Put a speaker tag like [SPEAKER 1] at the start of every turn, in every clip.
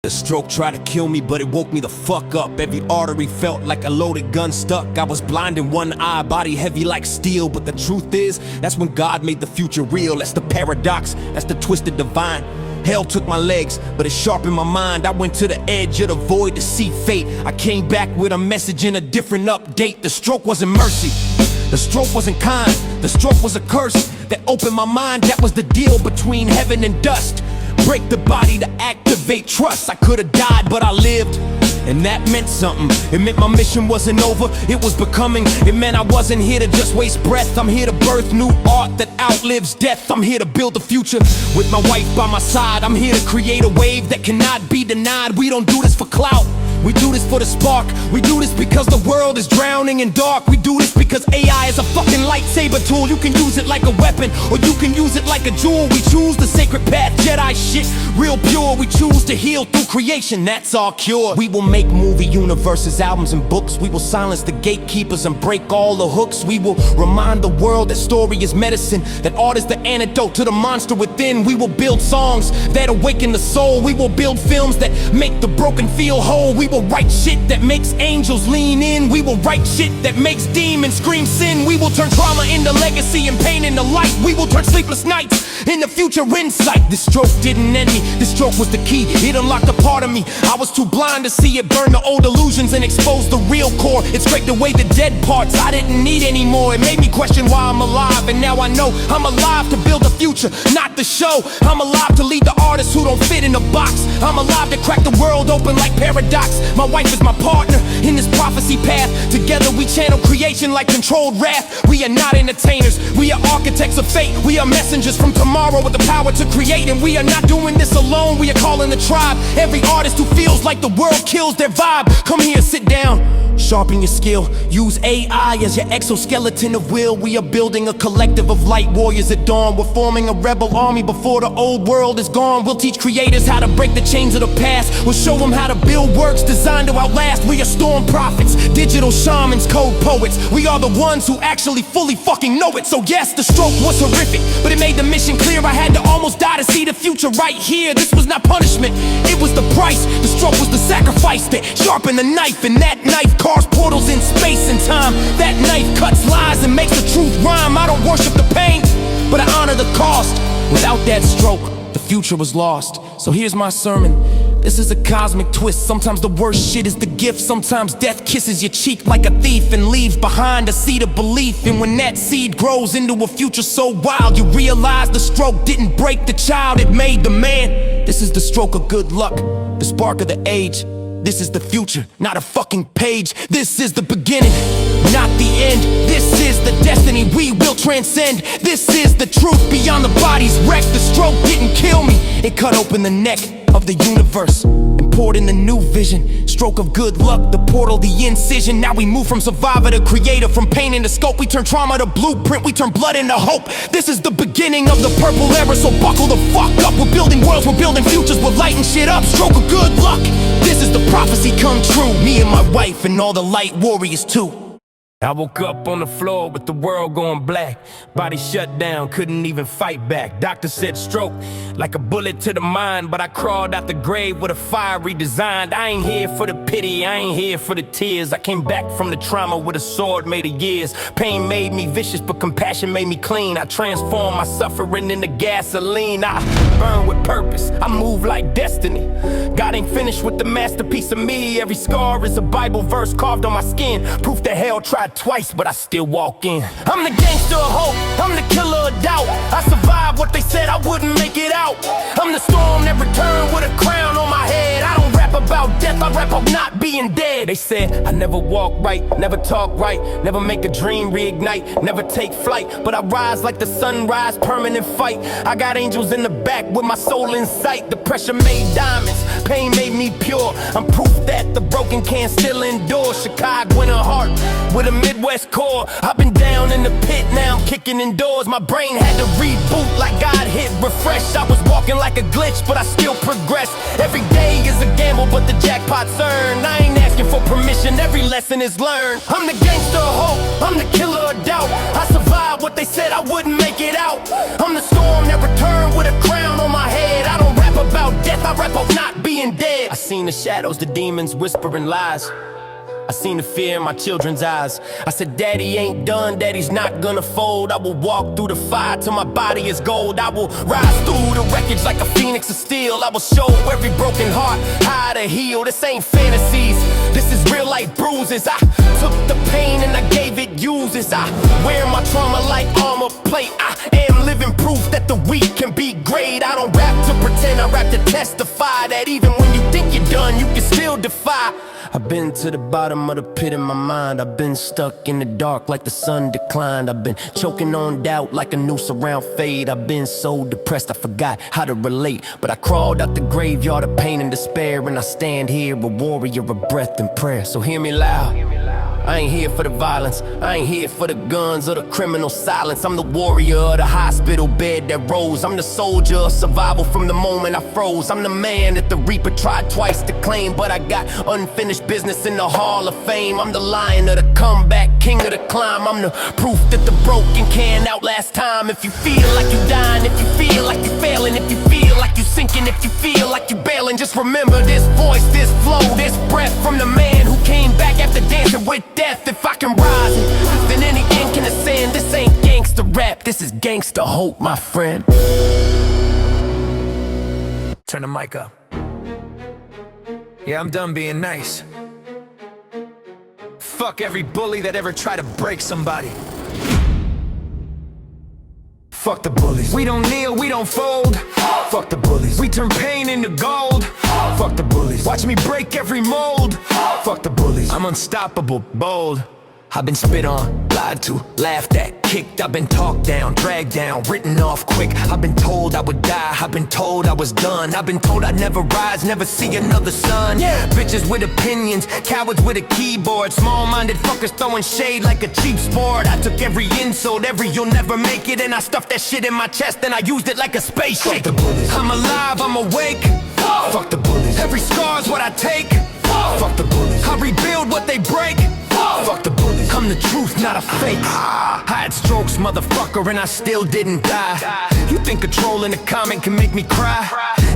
[SPEAKER 1] The stroke tried to kill me, but it woke me the fuck up. Every artery felt like a loaded gun stuck. I was blind in one eye, body heavy like steel. But the truth is, that's when God made the future real. That's the paradox, that's the twisted divine. Hell took my legs, but it sharpened my mind. I went to the edge of the void to see fate. I came back with a message and a different update. The stroke wasn't mercy, the stroke wasn't kind, the stroke was a curse that opened my mind. That was the deal between heaven and dust. Break the body to activate trust. I could've died, but I lived, and that meant something. It meant my mission wasn't over, it was becoming. It meant I wasn't here to just waste breath. I'm here to birth new art that outlives death. I'm here to build the future with my wife by my side. I'm here to create a wave that cannot be denied. We don't do this for clout, we do this for the spark. We do this because the world is drowning in dark. We do this because AI is a fucking lightsaber tool. You can use it like a weapon, or you can use it like a jewel. We choose the sacred path, Jedi shit, real pure. We choose to heal through creation, that's our cure. We will make movie universes, albums and books. We will silence the gatekeepers and break all the hooks. We will remind the world that story is medicine, that art is the antidote to the monster within. We will build songs that awaken the soul. We will build films that make the broken feel whole. We will write shit that makes angels lean in. We will write shit that makes demons scream sin. We will turn trauma into legacy and pain into light. We will turn sleepless nights into future insight. This stroke didn't end me, this stroke was the key. It unlocked a part of me, I was too blind to see it. Burn the old illusions and expose the real core. It scraped away the dead parts I didn't need anymore. It made me question why I'm alive, and now I know I'm alive to build the future, not the show. I'm alive to lead the artists who don't fit in a box. I'm alive to crack the world open like paradox. My wife is my partner in this prophecy path. Together we channel creation like controlled wrath. We are not entertainers, we are architects of fate. We are messengers from tomorrow with the power to create. And we are not doing this alone, we are calling the tribe. Every artist who feels like the world kills their vibe, come here, sit down, sharpen your skill. Use AI as your exoskeleton of will. We are building a collective of light warriors at dawn. We're forming a rebel army before the old world is gone. We'll teach creators how to break the chains of the past. We'll show them how to build works designed to outlast. We are storm prophets, digital shamans, code poets. We are the ones who actually fully fucking know it. So yes, the stroke was horrific, but it made the mission clear. I had to almost die to see the future right here. This was not punishment, it was the price. The stroke was the sacrifice that sharpened the knife, and that knife carves portals in space and time. That knife cuts lies and makes the truth rhyme. I don't worship the pain, but I honor the cost. Without that stroke, the future was lost. So here's my sermon. This is a cosmic twist. Sometimes the worst shit is the gift. Sometimes death kisses your cheek like a thief and leaves behind a seed of belief. And when that seed grows into a future so wild, you realize the stroke didn't break the child, it made the man. This is the stroke of good luck, the spark of the age. This is the future, not a fucking page. This is the beginning, not the end. This is the destiny we will transcend. This is the truth beyond the body's wreck. The stroke didn't kill me, it cut open the neck of the universe and poured in a new vision. Stroke of good luck, the portal, the incision. Now we move from survivor to creator, from pain into scope. We turn trauma to blueprint, we turn blood into hope. This is the beginning of the purple era, so buckle the fuck up. We're building worlds, we're building futures, we're lighting shit up. Stroke of good luck, this is the prophecy come true. Me and my wife and all the light warriors too. I woke up on the floor with the world going black. Body shut down, couldn't even fight back. Doctor said stroke, like a bullet to the mind. But I crawled out the grave with a fiery design. I ain't here for the pity, I ain't here for the tears. I came back from the trauma with a sword made of years. Pain made me vicious, but compassion made me clean. I transformed my suffering into gasoline. I burn with purpose, I move like destiny. God ain't finished with the masterpiece of me. Every scar is a Bible verse carved on my skin. Proof that hell tried twice, but I still walk in. I'm the gangster of hope, I'm the killer of doubt. I survived what they said I wouldn't make it out. I'm the storm that returned with a crown on my head. I don't rap about death, I rap about not being dead. They said I never walk right, never talk right, never make a dream reignite, never take flight. But I rise like the sunrise, permanent fight. I got angels in the back with my soul in sight. The pressure made diamonds, pain made me pure. I'm proof that the broken can still endure. Chicago in a heart with a Midwest core. I've been down in the pit, now I'm kicking indoors. My brain had to reboot like God hit refresh. I was walking like a glitch, but I still progress. Every day is a gamble, but the jackpot's earned. I ain't asking for permission, every lesson is learned. I'm the gangster of hope, I'm the killer of doubt. I survived what they said I wouldn't make it out. I'm the storm that returned with a crown on my head. I don't rap about death, I rap about not being dead. I seen the shadows, the demons whispering lies. I seen the fear in my children's eyes. I said, Daddy ain't done, Daddy's not gonna fold. I will walk through the fire till my body is gold. I will rise through the wreckage like a phoenix of steel. I will show every broken heart how to heal. This ain't fantasies, this is real life bruises. I took the pain and I gave it uses. I wear my trauma like armor plate. I am living proof that the weak can be great. I don't rap to pretend, I rap to testify that even when you think you're done, you can still defy. I've been to the bottom of the pit in my mind. I've been stuck in the dark like the sun declined. I've been choking on doubt like a noose around fate. I've been so depressed I forgot how to relate. But I crawled out the graveyard of pain and despair, and I stand here a warrior of breath and prayer. So hear me loud, I ain't here for the violence, I ain't here for the guns or the criminal silence. I'm the warrior of the hospital bed that rose. I'm the soldier of survival from the moment I froze. I'm the man that the Reaper tried twice to claim, but I got unfinished business in the Hall of Fame. I'm the lion of the comeback, king of the climb. I'm the proof that the broken can outlast time. If you feel like you dying, if you feel like you failing, if you feel like you sinking, if you feel like you bailing, just remember this voice, this flow, this breath from the man who came back after dancing with death. If I can rise it, then any ink can ascend. This ain't gangsta rap, this is gangsta hope, my friend. Turn the mic up. Yeah, I'm done being nice. Fuck every bully that ever tried to break somebody. Fuck the bullies. We don't kneel, we don't fold. Fuck the bullies. We turn pain into gold. Fuck the bullies. Watch me break every mold. Fuck the bullies. I'm unstoppable, bold. I've been spit on, lied to, laughed at, kicked. I've been talked down, dragged down, written off quick. I've been told I would die, I've been told I was done. I've been told I'd never rise, never see another sun. Yeah. Bitches with opinions, cowards with a keyboard, small-minded fuckers throwing shade like a cheap sport. I took every insult, every you'll never make it, and I stuffed that shit in my chest and I used it like a space shake. Fuck the bullies. I'm alive, I'm awake. Fuck the bullies. Every scar's what I take. Fuck the bullies. I rebuild what they break. Fuck the bullies. I'm the truth, not a fake. I had strokes, motherfucker, and I still didn't die. You think controlling a comment can make me cry?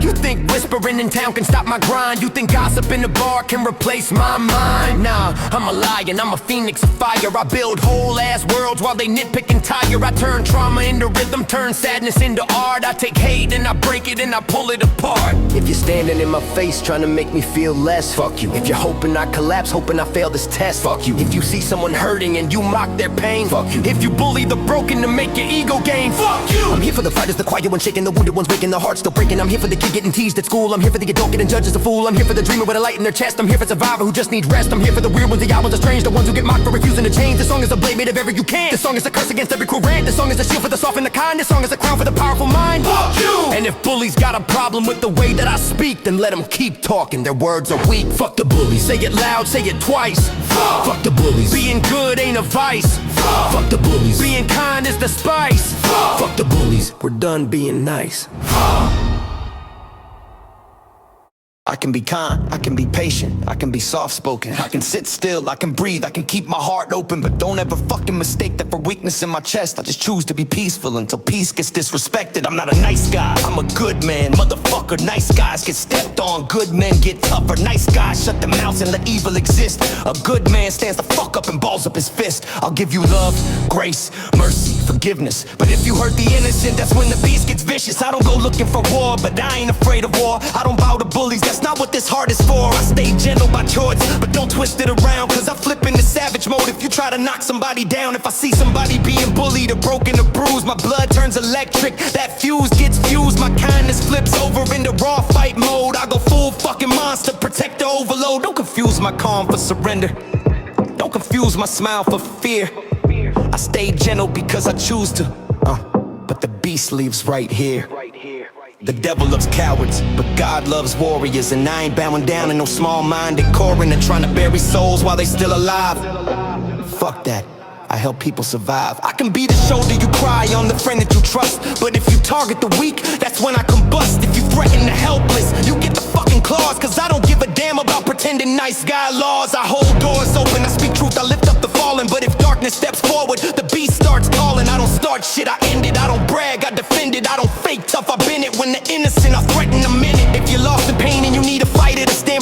[SPEAKER 1] You think whispering in town can stop my grind? You think gossip in the bar can replace my mind? Nah, I'm a lion, I'm a phoenix of fire. I build whole ass worlds while they nitpick and tire. I turn trauma into rhythm, turn sadness into art. I take hate and I break it and I pull it apart. If you're standing in my face trying to make me feel less, fuck you. If you're hoping I collapse, hoping I fail this test, fuck you. If you see someone hurting and you mock their pain, fuck you. If you bully the broken to make your ego gain, fuck you. I'm here for the fighters, the quiet ones shaking, the wounded ones waking, the hearts still breaking. I'm here for the kid getting teased at school. I'm here for the adult getting judged as a fool. I'm here for the dreamer with a light in their chest. I'm here for survivor who just needs rest. I'm here for the weird ones, the odd ones, the strange, the ones who get mocked for refusing to change. This song is a blade made of every you can. This song is a curse against every cruel rant. This song is a shield for the soft and the kind. This song is a crown for the powerful mind. Fuck you! And if bullies got a problem with the way that I speak, then let them keep talking, their words are weak. Fuck the bullies. Say it loud, say it twice. Fuck the bullies. Being good ain't a vice. Fuck the bullies. Being kind is the spice. Fuck the bullies. We're done being nice. I can be kind, I can be patient, I can be soft-spoken, I can sit still, I can breathe, I can keep my heart open. But don't ever fucking mistake that for weakness in my chest. I just choose to be peaceful until peace gets disrespected. I'm not a nice guy, I'm a good man, motherfucker. Nice guys get stepped on, good men get tougher. Nice guys shut their mouths and let evil exist. A good man stands the fuck up and balls up his fist. I'll give you love, grace, mercy, forgiveness. But if you hurt the innocent, that's when the beast gets vicious. I don't go looking for war, but I ain't afraid of war. I don't bow to bullies, that's not what this heart is for. I stay gentle by choice, but don't twist it around, cause I flip into savage mode if you try to knock somebody down. If I see somebody being bullied or broken or bruised, my blood turns electric, that fuse gets fused. My kindness flips over into raw fight mode. I go full fucking monster, protect the overload. Don't confuse my calm for surrender, don't confuse my smile for fear. I stay gentle because I choose to, but the beast lives right here. The devil loves cowards, but God loves warriors. And I ain't bowing down to no small-minded coroner trying to bury souls while they still alive. Fuck that, I help people survive. I can be the shoulder you cry on, the friend that you trust. But if you target the weak, that's when I combust. If you threaten the helpless, you get the fucking claws. Cause I don't give a damn about pretending nice guy laws. I hold doors open, I speak truth, I lift up the fallen. But if darkness steps forward, the beast starts calling. I don't start shit, I end it. I don't brag, I defend it. I don't fake tough, I've been it. When the innocent, I threaten a minute. If you're lost in pain and you need a fighter to stand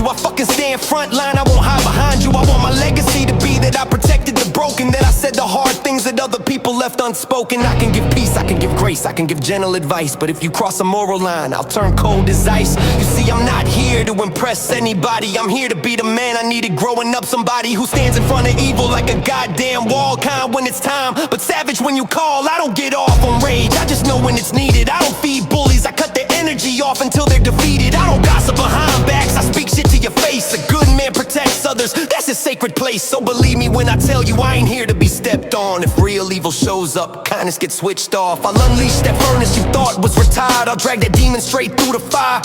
[SPEAKER 1] you. I fucking stand front line, I won't hide behind you. I want my legacy to be that I protected the broken, that I said the hard things that other people left unspoken. I can give peace, I can give grace, I can give gentle advice, but if you cross a moral line, I'll turn cold as ice. You see, I'm not here to impress anybody. I'm here to be the man I needed growing up. Somebody who stands in front of evil like a goddamn wall, kind when it's time, but savage when you call. I don't get off on rage, I just know when it's needed. I don't feed bullies, I cut their energy off until they're defeated. I don't gossip behind backs, I speak shit to your face. A good man protects others, that's his sacred place. So believe me when I tell you I ain't here to be stepped on. If real evil shows up, kindness gets switched off. I'll unleash that furnace you thought was retired. I'll drag that demon straight through the fire.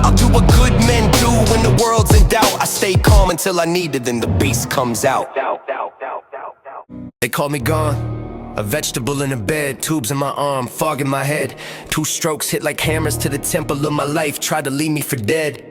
[SPEAKER 1] I'll do what good men do when the world's in doubt. I stay calm until I need it, then the beast comes out. They call me gone, a vegetable in a bed, tubes in my arm, fog in my head. 2 strokes hit like hammers to the temple of my life, tried to leave me for dead.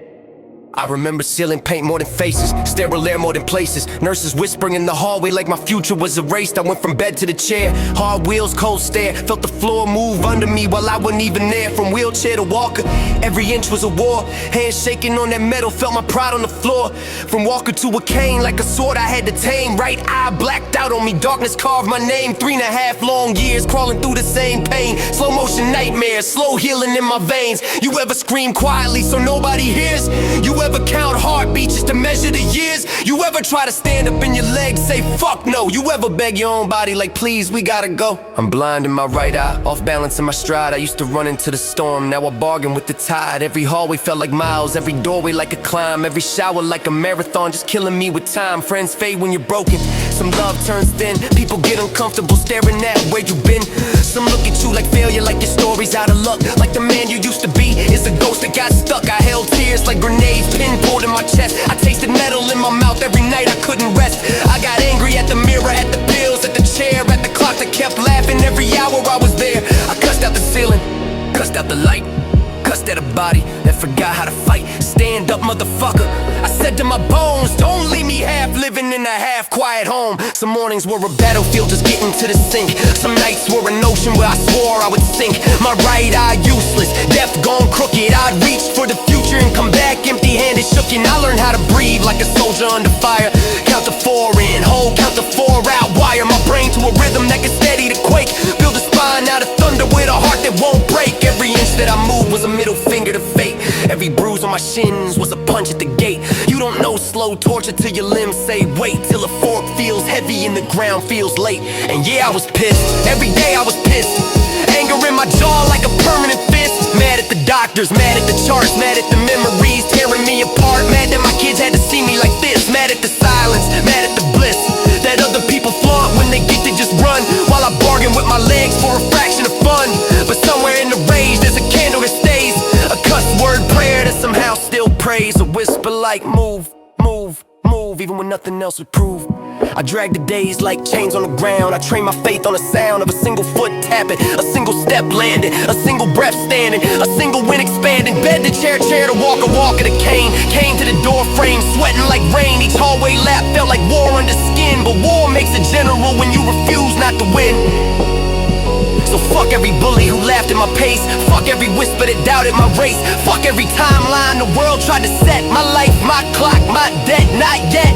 [SPEAKER 1] I remember ceiling paint more than faces, sterile air more than places, nurses whispering in the hallway like my future was erased. I went from bed to the chair, hard wheels, cold stare, felt the floor move under me while I wasn't even there. From wheelchair to walker, every inch was a war, hands shaking on that metal, felt my pride on the floor. From walker to a cane, like a sword I had to tame. Right eye blacked out on me, darkness carved my name. 3.5 long years crawling through the same pain, slow motion nightmares, slow healing in my veins. You ever scream quietly so nobody hears? You ever count heartbeats just to measure the years? You ever try to stand up in your legs, say fuck no? You ever beg your own body like please, we gotta go? I'm blind in my right eye, off balance in my stride. I used to run into the storm, now I bargain with the tide. Every hallway felt like miles, every doorway like a climb, every shower like a marathon, just killing me with time. Friends fade when you're broken, some love turns thin, people get uncomfortable staring at where you've been. Some look at you like failure, like your story's out of luck, like the man you used to be is a ghost that got stuck. I held tears like grenades, pin pulled in my chest. I tasted metal in my mouth every night, I couldn't rest. I got angry at the mirror, at the pills, at the chair, at the clock that kept laughing every hour I was there. I cussed out the ceiling, cussed out the light, cussed at a body that forgot how to fight. Stand up, motherfucker, I said to my bones, don't leave me half living in a half quiet home. Some mornings were a battlefield just getting to the sink. Some nights were an ocean where I swore I would sink. My right eye useless, deaf gone crooked. I'd reach for the future and come back empty-handed, shooken. I learned how to breathe like a soldier under fire. Count to 4 in, hold, count to 4 out. Wire my brain to a rhythm that gets steady to quake. Build a spine out of thunder with a heart that won't break. Every inch that I moved was a middle finger to fate. Every bruise on my shins was a punch at the gate. You don't know slow torture till your limbs say wait, till a fork feels heavy and the ground feels late. And yeah, I was pissed, every day I was pissed. Anger in my jaw like a permanent fist. Mad at the doctors, mad at the charts, mad at the memories tearing me apart. Mad that my kids had to see me like this. Mad at the silence, mad at the bliss that other people flaunt when they get to just run, while I bargain with my legs for a fraction of fun. But somewhere in the rage there's a candle that stays, a cuss word prayer that somehow still prays. A whisper like move, move, move, even when nothing else would prove. I drag the days like chains on the ground. I train my faith on the sound of a single foot tapping, a single step landing, a single breath standing, a single wind expanding. Bed to chair, chair to walk, a walk of the cane. Came to the door frame, sweating like rain. Each hallway lap felt like war under skin. But war makes a general when you refuse not to win. So fuck every bully who laughed at my pace. Fuck every whisper that doubted my race. Fuck every timeline the world tried to set. My life, my clock, my debt, not yet.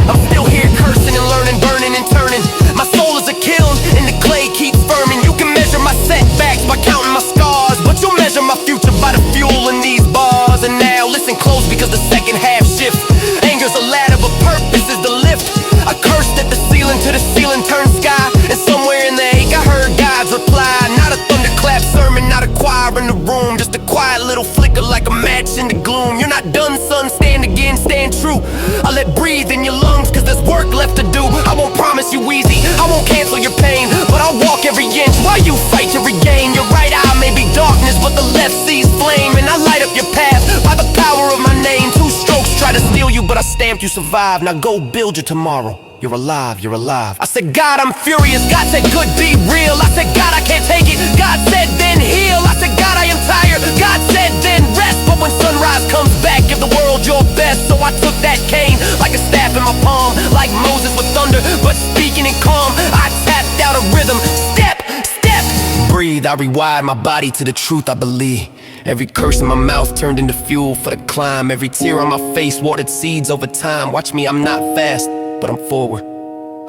[SPEAKER 1] I'm still here cursing and learning, burning and turning. My soul is a kiln and the clay keeps firming. You can measure my setbacks by counting my scars, but you'll measure my future by the fuel in these bars. And now listen close because the second half shifts. Anger's a ladder but purpose is the lift. I cursed at the ceiling till the ceiling turned sky. And somewhere in the ache I heard God's reply. Not a thunderclap sermon, not a choir in the room, just a quiet little flicker like a match in the gloom. You're not done, son, stand again, stand true. I let breathe in your lungs cause there's work left to do. I won't promise you easy, I won't cancel your pain, but I'll walk every inch while you fight to regain. Your right eye may be darkness but the left sees flame. And I light up your path by the power of my name. 2 strokes try to steal you but I stamped you survive. Now go build your tomorrow. You're alive, you're alive. I said, God, I'm furious. God said, good, be real. I said, God, I can't take it. God said, then heal. I said, God, I am tired. God said, then rest. But when sunrise comes back, give the world your best. So I took that cane like a staff in my palm, like Moses with thunder, but speaking in calm. I tapped out a rhythm. Step, step. Breathe, I rewired my body to the truth I believe.
[SPEAKER 2] Every curse in my mouth turned into fuel for the climb. Every tear on my face watered seeds over time. Watch me, I'm not fast, but I'm forward.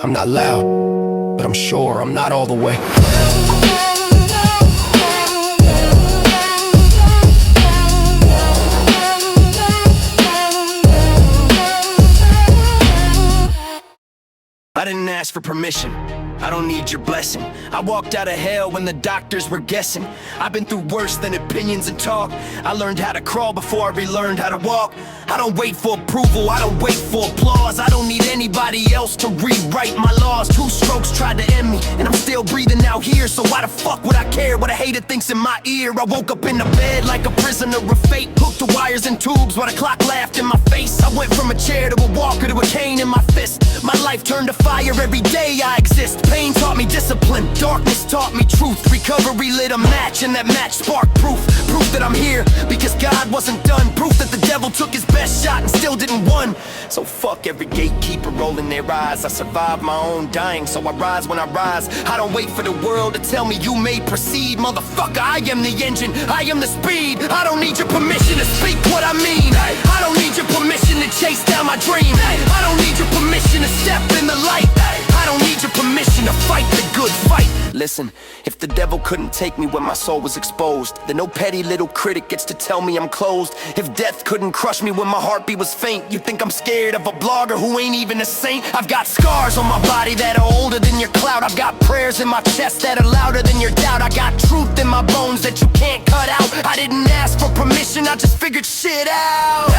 [SPEAKER 2] I'm not loud, but I'm sure I'm not all the way.
[SPEAKER 3] I didn't ask for permission, I don't need your blessing. I walked out of hell when the doctors were guessing. I've been through worse than opinions and talk. I learned how to crawl before I relearned how to walk. I don't wait for approval, I don't wait for applause. I don't need anybody else to rewrite my laws. 2 strokes tried to end me, and I'm still breathing out here. So why the fuck would I care what a hater thinks in my ear? I woke up in the bed like a prisoner of fate, hooked to wires and tubes while the clock laughed in my face. I went from a chair to a walker to a cane in my fist. My life turned to fire every day I exist. Pain taught me discipline, darkness taught me truth. Recovery lit a match, and that match sparked proof. Proof that I'm here because God wasn't done. Proof that the devil took his best shot and still didn't win. So fuck every gatekeeper rolling their eyes. I survived my own dying, so I rise when I rise. I don't wait for the world to tell me you may proceed. Motherfucker, I am the engine, I am the speed. I don't need your permission to speak what I mean. I don't need your permission to chase down my dream. I don't need your permission to step in the light. I don't need your permission to fight the good fight. Listen, if the devil couldn't take me when my soul was exposed, then no petty little critic gets to tell me I'm closed. If death couldn't crush me when my heartbeat was faint, you think I'm scared of a blogger who ain't even a saint? I've got scars on my body that are older than your clout. I've got prayers in my chest that are louder than your doubt. I got truth in my bones that you can't cut out. I didn't ask for permission, I just figured shit out.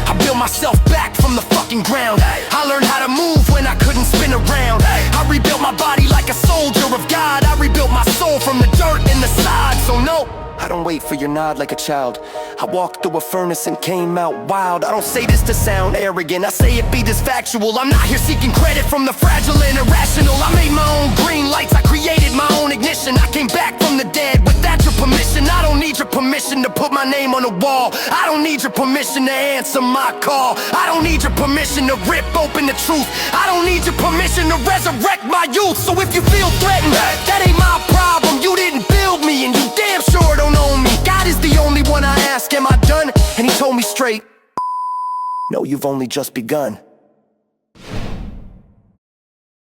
[SPEAKER 3] I built myself back from the fucking ground. I learned how to move when I couldn't spin around. I rebuilt my body like a soldier of God. I rebuilt my soul from the dirt and the sod. So no, I don't wait for your nod like a child. I walked through a furnace and came out wild. I don't say this to sound arrogant, I say it be this factual. I'm not here seeking credit from the fragile and irrational. I made my own green lights, I created my own ignition. I came back from the dead without your permission. I don't need your permission to put my name on the wall. I don't need your permission to answer my call. I don't need your permission to rip open the truth. I don't need your permission to resurrect my youth. So if you feel threatened, that ain't my problem. You didn't build me and you damn sure don't own me. God is the only one I ask, am I done? And he told me straight, no, you've only just begun.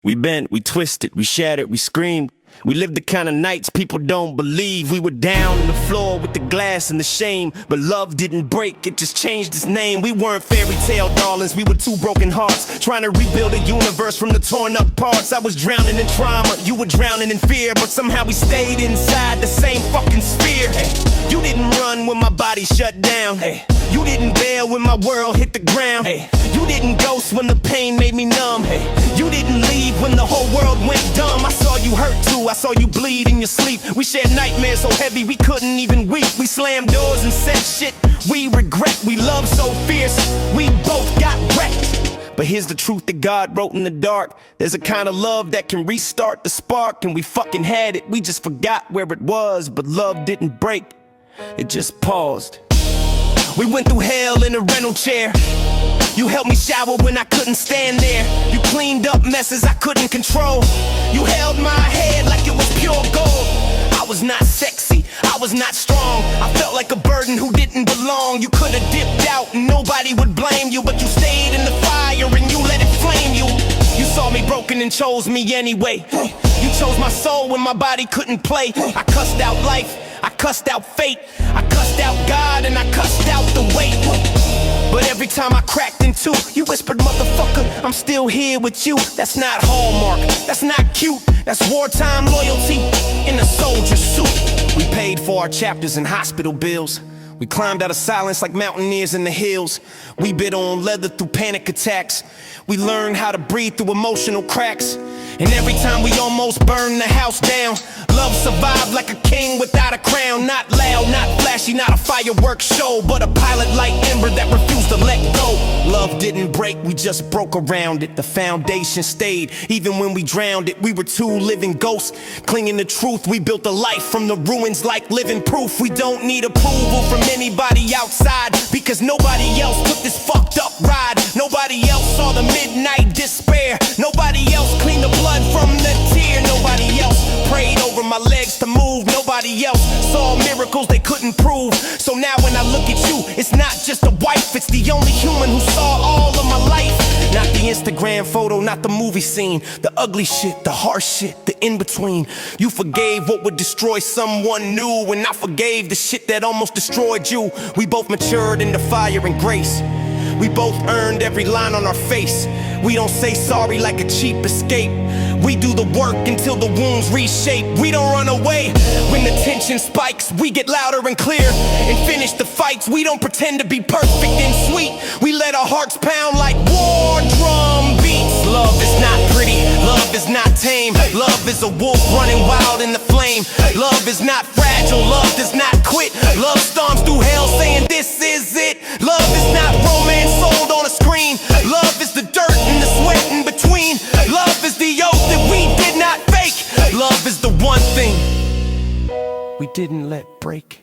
[SPEAKER 1] We bent, we twisted, we shattered, we screamed. We lived the kind of nights people don't believe. We were down on the floor with the glass and the shame, but love didn't break, it just changed its name. We weren't fairy tale darlings, we were 2 broken hearts, trying to rebuild a universe from the torn up parts. I was drowning in trauma, you were drowning in fear, but somehow we stayed inside the same fucking sphere. Hey, you didn't run when my body shut down. Hey, you didn't bail when my world hit the ground. Hey, you didn't ghost when the pain made me numb. Hey, you didn't leave when the whole world went dumb. I saw you hurt too, I saw you bleed in your sleep. We shared nightmares so heavy we couldn't even weep. We slammed doors and said shit we regret. We loved so fierce, we both got wrecked. But here's the truth that God wrote in the dark. There's a kind of love that can restart the spark. And we fucking had it, we just forgot where it was. But love didn't break, it just paused. We went through hell in a rental chair. You helped me shower when I couldn't stand there. You cleaned up messes I couldn't control. You held my head like it was pure gold. I was not sexy, I was not strong. I felt like a burden who didn't belong. You could've dipped out and nobody would blame you, but you stayed in the fire and you let it flame you. You saw me broken and chose me anyway. You chose my soul when my body couldn't play. I cussed out life, I cussed out fate, I cussed out God and I cussed out the weight. But every time I cracked in two, you whispered, motherfucker, I'm still here with you. That's not Hallmark, that's not cute. That's wartime loyalty in a soldier suit. We paid for our chapters and hospital bills. We climbed out of silence like mountaineers in the hills. We bit on leather through panic attacks. We learned how to breathe through emotional cracks. And every time we almost burned the house down, love survived like a king without a crown. Not loud, not flashy, not a fireworks show, but a pilot like ember that refused to let go. Love didn't break, we just broke around it. The foundation stayed, even when we drowned it. We were 2 living ghosts, clinging to truth. We built a life from the ruins like living proof. We don't need approval from anybody outside, because nobody else took this fucked up ride. Nobody else saw the midnight despair. Nobody else cleaned the blood from the tear. Nobody else prayed over my legs to move. Nobody else saw miracles they couldn't couldn't prove. So now when I look at you, it's not just a wife, it's the only human who saw all of my life. Not the Instagram photo, not the movie scene, the ugly shit, the harsh shit, the in-between. You forgave what would destroy someone new, and I forgave the shit that almost destroyed you. We both matured into fire and grace. We both earned every line on our face. We don't say sorry like a cheap escape. We do the work until the wounds reshape. We don't run away when the tension spikes. We get louder and clear and finish the fights. We don't pretend to be perfect and sweet. We let our hearts pound like war drum beats. Love is not pretty, love is not tame. Love is a wolf running wild in the flame. Love is not fragile, love does not quit. Love storms through hell saying this is it. Love is not romance sold on a screen. Love is the dirt and the sweat in between. Love is the oath that we did not fake. Love is the one thing we didn't let break.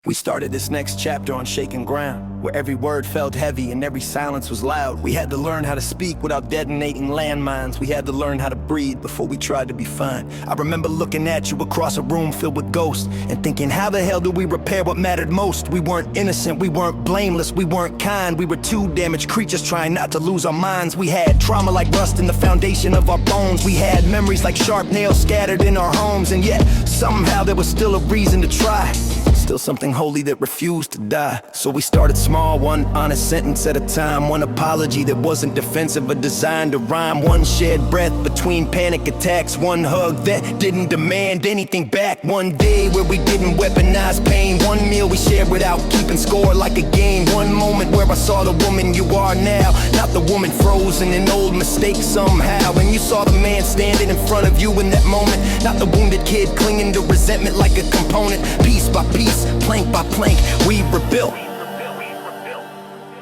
[SPEAKER 1] We started this next chapter on shaken ground, where every word felt heavy and every silence was loud. We had to learn how to speak without detonating landmines. We had to learn how to breathe before we tried to be fine. I remember looking at you across a room filled with ghosts and thinking, how the hell do we repair what mattered most? We weren't innocent, we weren't blameless, we weren't kind. We were two damaged creatures trying not to lose our minds. We had trauma like rust in the foundation of our bones. We had memories like sharp nails scattered in our homes. And yet, somehow there was still a reason to try. Still something holy that refused to die. So we started small, one honest sentence at a time. One apology that wasn't defensive but designed to rhyme. One shared breath between panic attacks. One hug that didn't demand anything back. One day where we didn't weaponize pain. One meal we shared without keeping score like a game. One moment where I saw the woman you are now, not the woman frozen in old mistakes somehow. And you saw the man standing in front of you in that moment, not the wounded kid clinging to resentment like a component. Piece by piece, plank by plank, we rebuilt.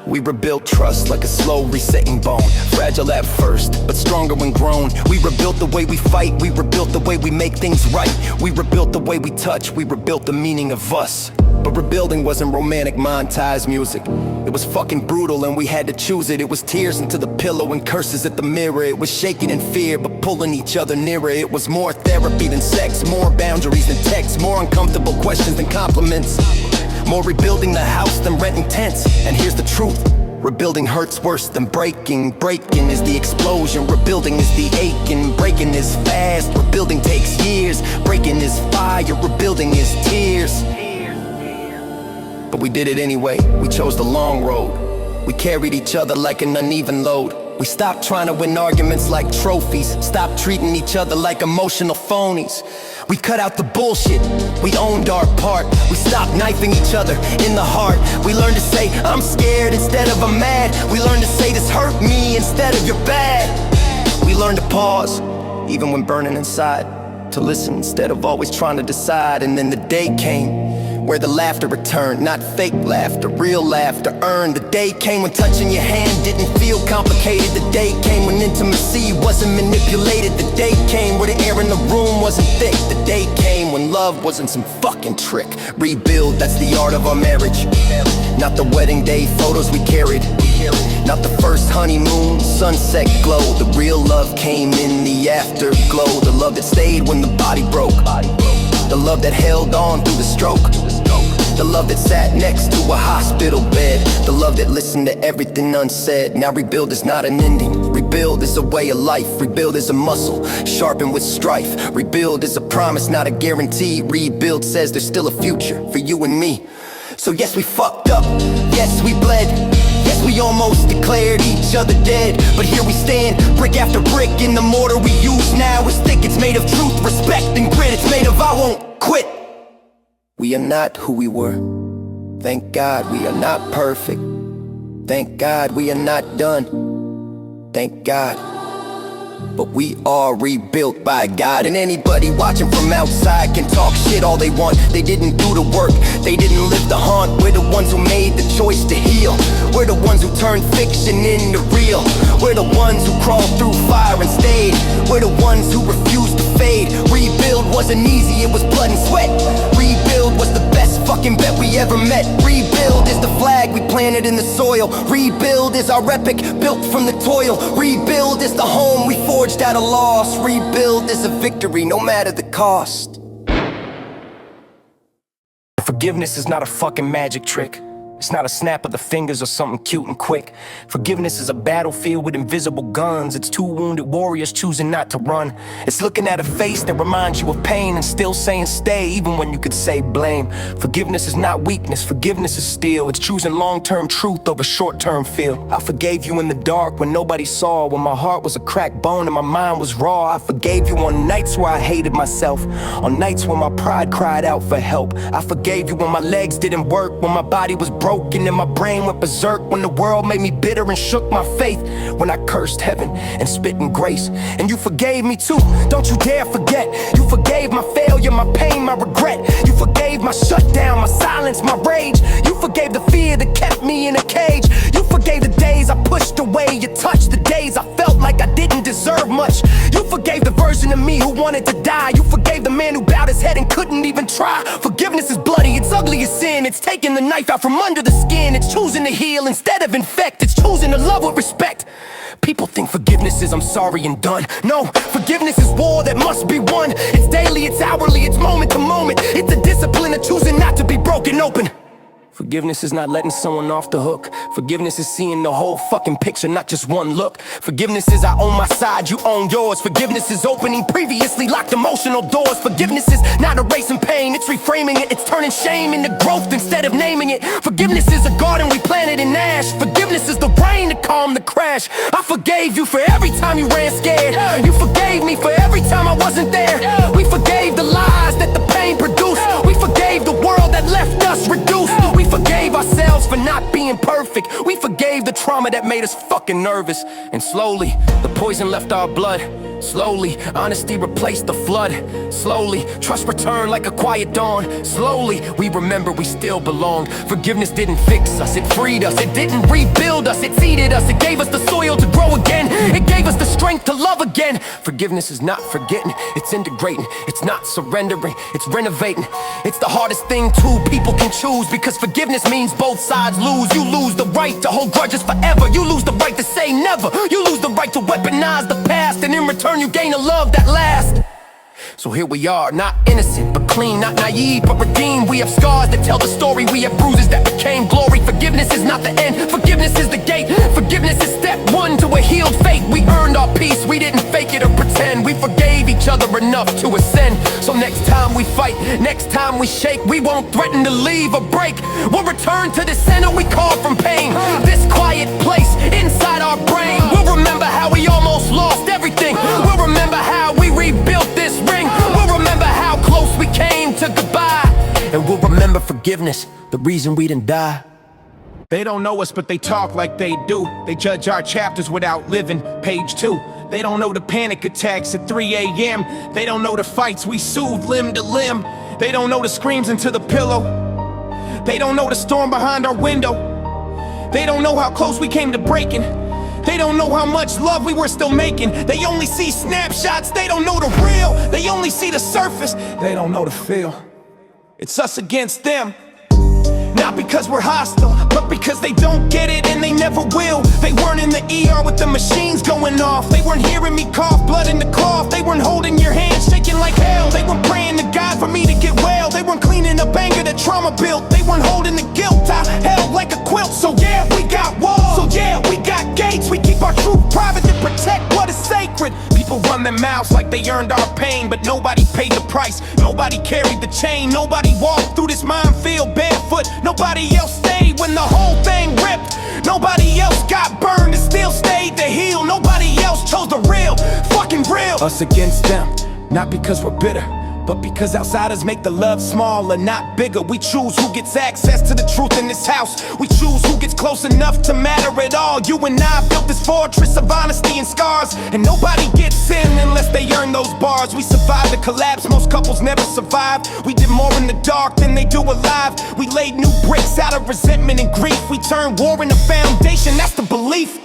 [SPEAKER 1] We rebuilt trust like a slow resetting bone. Fragile at first, but stronger when grown. We rebuilt the way we fight, we rebuilt the way we make things right. We rebuilt the way we touch, we rebuilt the meaning of us. But rebuilding wasn't romantic montage music. It was fucking brutal and we had to choose it. It was tears into the pillow and curses at the mirror. It was shaking in fear but pulling each other nearer. It was more therapy than sex, more boundaries than text, more uncomfortable questions than compliments, more rebuilding the house than renting tents. And here's the truth, rebuilding hurts worse than breaking. Breaking is the explosion, rebuilding is the aching. Breaking is fast, rebuilding takes years. Breaking is fire, rebuilding is tears. But we did it anyway, we chose the long road. We carried each other like an uneven load. We stopped trying to win arguments like trophies. Stopped treating each other like emotional phonies. We cut out the bullshit, we owned our part. We stopped knifing each other in the heart. We learned to say, I'm scared instead of I'm mad. We learned to say, this hurt me instead of you're bad. We learned to pause, even when burning inside. To listen instead of always trying to decide. And then the day came where the laughter returned, not fake laughter, real laughter earned. The day came when touching your hand didn't feel complicated. The day came when intimacy wasn't manipulated. The day came where the air in the room wasn't thick. The day came when love wasn't some fucking trick. Rebuild, that's the art of our marriage. Not the wedding day photos we carried, not the first honeymoon sunset glow. The real love came in the afterglow. The love that stayed when the body broke. The love that held on through the stroke. The love that sat next to a hospital bed. The love that listened to everything unsaid. Now rebuild is not an ending. Rebuild is a way of life. Rebuild is a muscle, sharpened with strife. Rebuild is a promise, not a guarantee. Rebuild says there's still a future for you and me. So yes, we fucked up, yes, we bled, yes, we almost declared each other dead. But here we stand, brick after brick, in the mortar we use now is thick. It's made of truth, respect, and grit. It's made of I won't quit. We are not who we were. Thank God we are not perfect. Thank God we are not done. Thank God. But we are rebuilt by God. And anybody watching from outside can talk shit all they want. They didn't do the work, they didn't live the haunt. We're the ones who made the choice to heal. We're the ones who turned fiction into real. We're the ones who crawled through fire and stayed. We're the ones who refused to fade. Rebuild wasn't easy, it was blood and sweat. Rebuild was the best fucking bet we ever met. Rebuild is the flag we planted in the soil. Rebuild is our epic, built from the toil. Rebuild is the home we forged out of loss. Rebuild is a victory, no matter the cost.
[SPEAKER 3] Forgiveness is not a fucking magic trick. It's not a snap of the fingers or something cute and quick. Forgiveness is a battlefield with invisible guns. It's two wounded warriors choosing not to run. It's looking at a face that reminds you of pain and still saying stay even when you could say blame. Forgiveness is not weakness, forgiveness is steel. It's choosing long-term truth over short-term feel. I forgave you in the dark when nobody saw, when my heart was a cracked bone and my mind was raw. I forgave you on nights where I hated myself, on nights when my pride cried out for help. I forgave you when my legs didn't work, when my body was broken and my brain went berserk, when the world made me bitter and shook my faith, when I cursed heaven and spit in grace. And you forgave me too, don't you dare forget. You forgave my failure, my pain, my regret. You forgave my shutdown, my silence, my rage. You forgave the fear that kept me in a cage. You forgave the days I pushed away. You touched the days I felt like I didn't deserve much. You forgave the version of me who wanted to die. You forgave the man who bowed his head and couldn't even try. Forgiveness is bloody, it's ugly as sin. It's taking the knife out from under the skin. It's choosing to heal instead of infect. It's choosing to love with respect. People think forgiveness is I'm sorry and done. No, forgiveness is war that must be won. It's daily, it's hourly, it's moment to moment. It's a discipline of choosing not to be broken open. Forgiveness is not letting someone off the hook. Forgiveness is seeing the whole fucking picture, not just one look. Forgiveness is I own my side, you own yours. Forgiveness is opening previously locked emotional doors. Forgiveness is not erasing pain, it's reframing it. It's turning shame into growth instead of naming it. Forgiveness is a garden we planted in ash. Forgiveness is the rain to calm the crash. I forgave you for every time you ran scared. You forgave me for every time I wasn't there. We forgave the lies that the pain produced. We forgave the world that left us reduced. We forgave ourselves for not being perfect. We forgave the trauma that made us fucking nervous. And slowly, the poison left our blood. Slowly, honesty replaced the flood. Slowly, trust returned like a quiet dawn. Slowly, we remember we still belonged. Forgiveness didn't fix us, it freed us. It didn't rebuild us, it seeded us. It gave us the soil to grow again. It gave us the strength to love again. Forgiveness is not forgetting, it's integrating. It's not surrendering, it's renovating. It's the hardest thing two people can choose, because forgiveness means both sides lose. You lose the right to hold grudges forever. You lose the right to say never. You lose the right to weaponize the past, and in return you gain a love that lasts. So here we are, not innocent but clean, not naive but redeemed. We have scars that tell the story, we have bruises that became glory. Forgiveness is not the end, forgiveness is the gate. Forgiveness is step one to a healed fate. We earned our peace, we didn't fake it or pretend. We forgave each other enough to ascend. So next time we fight, next time we shake, we won't threaten to leave or break. We'll return to the center we call from pain, this quiet place inside our brain. We'll remember how we almost lost everything. We'll remember how we rebuilt this ring. We'll remember how close we came to goodbye. And we'll remember forgiveness, the reason we didn't die.
[SPEAKER 4] They don't know us, but they talk like they do. They judge our chapters without living. Page 2. They don't know the panic attacks at 3 a.m. They don't know the fights we soothed limb to limb. They don't know the screams into the pillow. They don't know the storm behind our window. They don't know how close we came to breaking. They don't know how much love we were still making. They only see snapshots, they don't know the real. They only see the surface, they don't know the feel. It's us against them. Not because we're hostile, but because they don't get it and they never will. They weren't in the ER with the machines going off. They weren't hearing me cough blood in the cloth. They weren't holding your hand shaking like hell. They weren't praying to God for me to get well. They weren't cleaning up anger that trauma built. They weren't holding the guilt I held like a quilt. So yeah, we got walls. So yeah, we got gates. We keep our truth private to protect what is sacred. People run their mouths like they earned our pain, but nobody paid the price. Nobody carried the chain. Nobody walked through this minefield barefoot. Nobody else stayed when the whole thing ripped. Nobody else got burned and still stayed to heal. Nobody else chose the real, fucking real. Us against them, not because we're bitter, but because outsiders make the love smaller, not bigger. We choose who gets access to the truth in this house. We choose who gets close enough to matter at all. You and I built this fortress of honesty and scars, and nobody gets in unless they earn those bars. We survived the collapse, most couples never survive. We did more in the dark than they do alive. We laid new bricks out of resentment and grief. We turned war into foundation, that's the belief.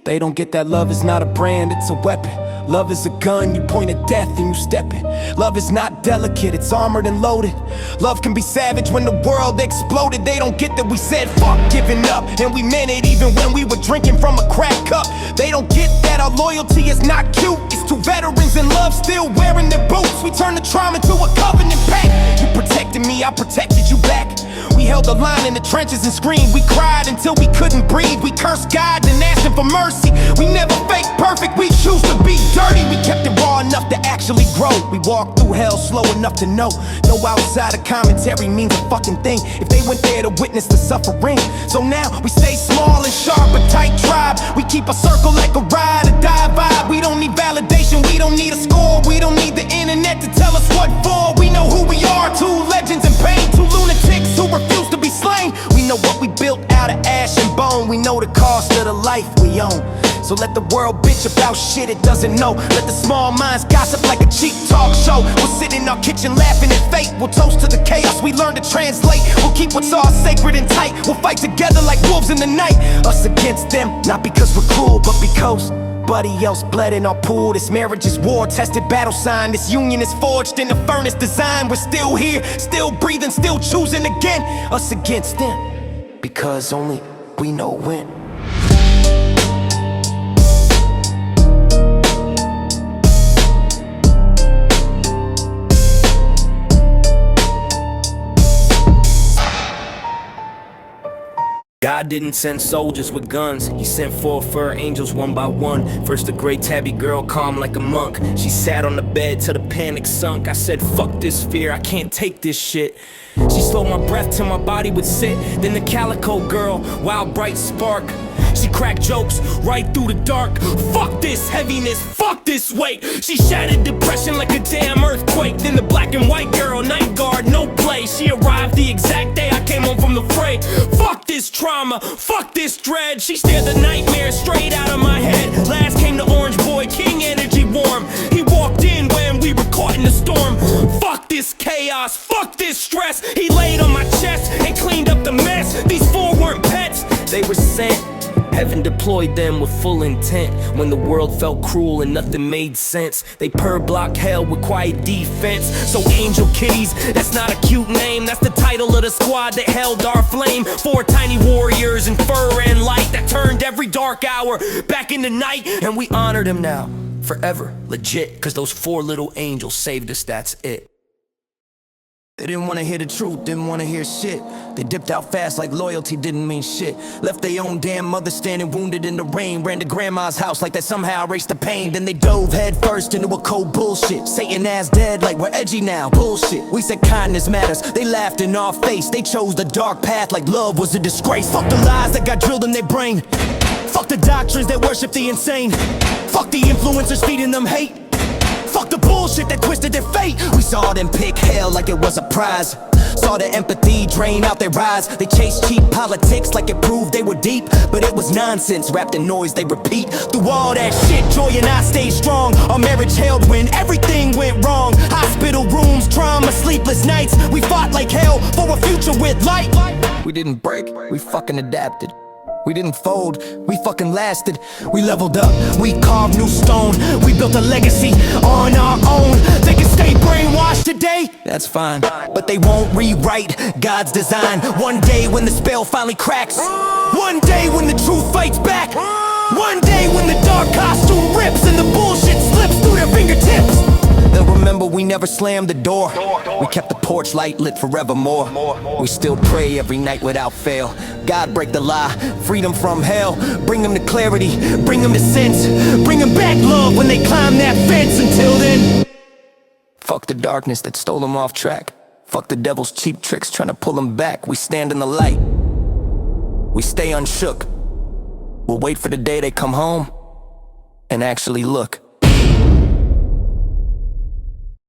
[SPEAKER 4] They don't get that love is not a brand, it's a weapon. Love is a gun, you point at death and you step it. Love is not delicate, it's armored and loaded. Love can be savage when the world exploded. They don't get that we said fuck giving up, and we meant it even when we were drinking from a crack cup. They don't get that our loyalty is not cute. It's two veterans in love still wearing their boots. We turn the trauma to a covenant pact. You protect protected me, I protected you back. We held the line in the trenches and screamed. We cried until we couldn't breathe. We cursed God and asked him for mercy. We never fake perfect, we choose to be dirty. We kept it raw enough to actually grow. We walked through hell slow enough to know no outside of commentary means a fucking thing if they went there to witness the suffering. So now we stay small and sharp, a tight tribe. We keep a circle like a ride or die vibe. We don't need validation, we don't need a score. We don't need the internet to tell us what for. We know who we are, two legends in pain, two lunatics who refuse to be slain. We know what we built out of ash and bone. We know the cost of the life we own. So let the world bitch about shit it doesn't know. Let the small minds gossip like a cheap talk show. We'll sit in our kitchen laughing at fate. We'll toast to the chaos we learn to translate. We'll keep what's all sacred and tight. We'll fight together like wolves in the night. Us against them, not because we're cruel, but because buddy else bled in our pool. This marriage is war-tested battle sign. This union is forged in the furnace design. We're still here, still breathing, still choosing again. Us against them, because only we know when.
[SPEAKER 3] God didn't send soldiers with guns, he sent 4 fur angels one by one. First a gray tabby girl, calm like a monk. She sat on the bed till the panic sunk. I said, fuck this fear, I can't take this shit. She slowed my breath till my body would sit. Then the calico girl, wild bright spark. She cracked jokes right through the dark. Fuck this heaviness, fuck this weight. She shattered depression like a damn earthquake. Then the black and white girl, night guard, no play. She arrived the exact day I came home from the fray. Fuck this trauma, fuck this dread. She stared the nightmare straight out of my head. Last came the orange boy, king energy warm. He walked in when we were caught in the storm. Fuck this chaos, fuck this stress. He laid on my chest and cleaned up the mess. These 4 weren't pets, they were sent. Heaven deployed them with full intent. When the world felt cruel and nothing made sense, they block hell with quiet defense. So angel kitties, that's not a cute name. That's the title of the squad that held our flame. 4 tiny warriors in fur and light that turned every dark hour back into night. And we honor them now, forever, legit. Cause those 4 little angels saved us, that's it. They didn't wanna hear the truth, didn't wanna hear shit. They dipped out fast like loyalty didn't mean shit. Left their own damn mother standing wounded in the rain. Ran to grandma's house like that somehow erased the pain. Then they dove head first into a cold bullshit. Satan ass dead like we're edgy now, bullshit. We said kindness matters, they laughed in our face. They chose the dark path like love was a disgrace. Fuck the lies that got drilled in their brain. Fuck the doctrines that worship the insane. Fuck the influencers feeding them hate. Fuck the bullshit that twisted their fate. We saw them pick hell like it was a prize. Saw the empathy drain out their eyes. They chased cheap politics like it proved they were deep. But it was nonsense wrapped in noise they repeat. Through all that shit, Joy and I stayed strong. Our marriage held when everything went wrong. Hospital rooms, trauma, sleepless nights. We fought like hell for a future with light. We didn't break, we fucking adapted. We didn't fold, we fucking lasted. We leveled up, we carved new stone. We built a legacy on our own. They can stay brainwashed today, that's fine, but they won't rewrite God's design. One day when the spell finally cracks. One day when the truth fights back. One day when the dark costume rips and the bullshit slips through their fingertips. They'll remember we never slammed the door. We kept the porch light lit forevermore. We still pray every night without fail. God break the lie, freedom from hell. Bring them to clarity, bring them to sense. Bring them back love when they climb that fence. Until then, fuck the darkness that stole them off track. Fuck the devil's cheap tricks trying to pull them back. We stand in the light, we stay unshook. We'll wait for the day they come home and actually look.